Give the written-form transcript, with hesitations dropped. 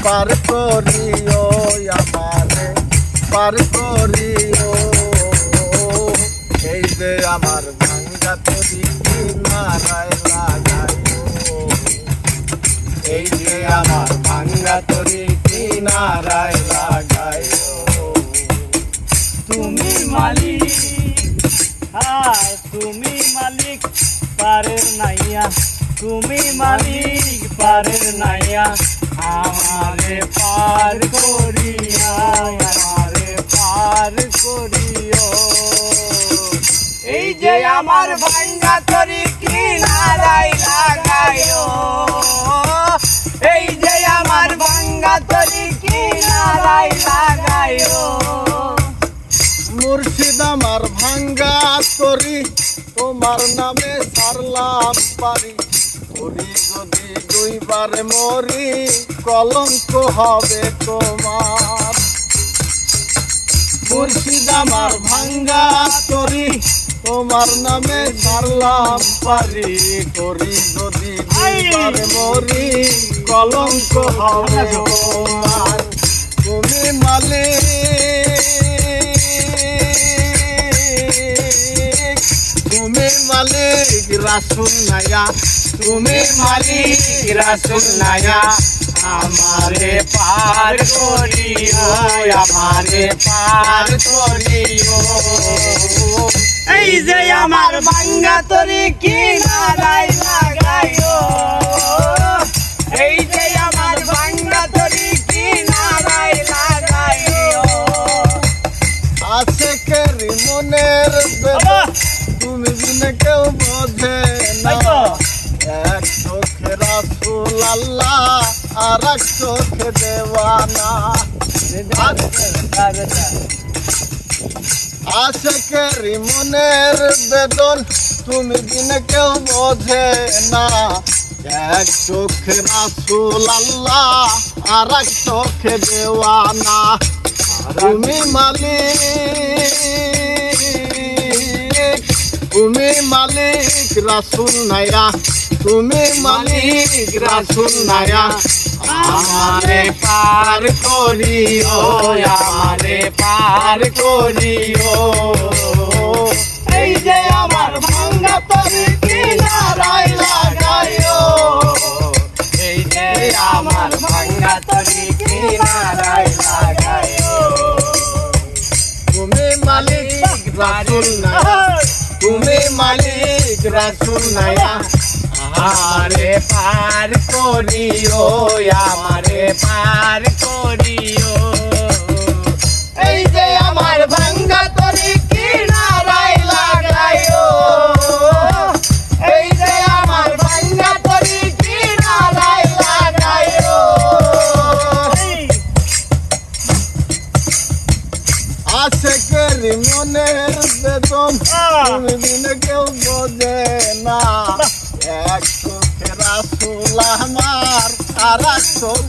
পার করিও আমারে পার করিও এই যে আমার ভাঙ্গা তরি কিনারায় লাগাইও এই যে আমার ভাঙ্গা তরি কিনারায় লাগাইও তুমি মালিক তুমি মালিক পারের নাইয়া তুমি মালিক পারের নাইয়া আমারে পার করিয়া আমারে পার করিও এই যে আমার ভাঙ্গা তরি কিনারায় লাগাইও এই যে আমার ভাঙ্গা তরি কিনারায় লাগাইও মুর্শিদ আমার ভাঙ্গা তরি তোমার নামে সারলাম পারি করি যদি দুইবার মরি কলঙ্ক হবে তোমার মুর্শিদ আমার ভাঙ্গা তরি তোমার নামে সারলাম পারি করি যদি দুইবার মরি কলঙ্ক হবে তোমার তুমি মালিক তুমি মালিক রাসূল নাইয়া তুমি মালিক রাসূল নাইয়া আমারে পার করিও আমারে পার করিও এই যে আমার ভাঙ্গা তরি কিনারায় লাগাইও এই যে আমার ভাঙ্গা তরি কিনারায় লাগাইও আছে কেরি মনের বেদনা তুমি বিনে কেউ বোঝে না এক চোখে রাসূল আল্লাহ আর এক চোখে দেওয়ানা আছে কেরি মনের বেদন তুমি বিনে কেউ বোঝে না এক চোখে রাসূল আল্লাহ আর এক চোখে দেওয়ানা তুমি মালিক তুমি মালিক রাসূল নাইয়া তুমি মালিক রাসূল নাইয়া আমারে পার করিও আমারে পার করিও এই যে আমার ভাঙ্গা তরি কিনারায় লাগাইও এই যে আমার ভাঙ্গা তরি কিনারায় লাগাইও তুমি মালিক রাসূল নাইয়া তুমি মালিক রাসূল নাইয়া আমারে পার করিও আমারে পার করিও এই যে আমার ভাঙ্গা তরি কিনারায় লাগাইও এই যে আমার ভাঙ্গা তরি কিনারায় লাগাইও আছে কেরি মনের বেদন তুমি বিনে কেউ বোঝে না এক চোখে রাসূল আমার আর এক চোখ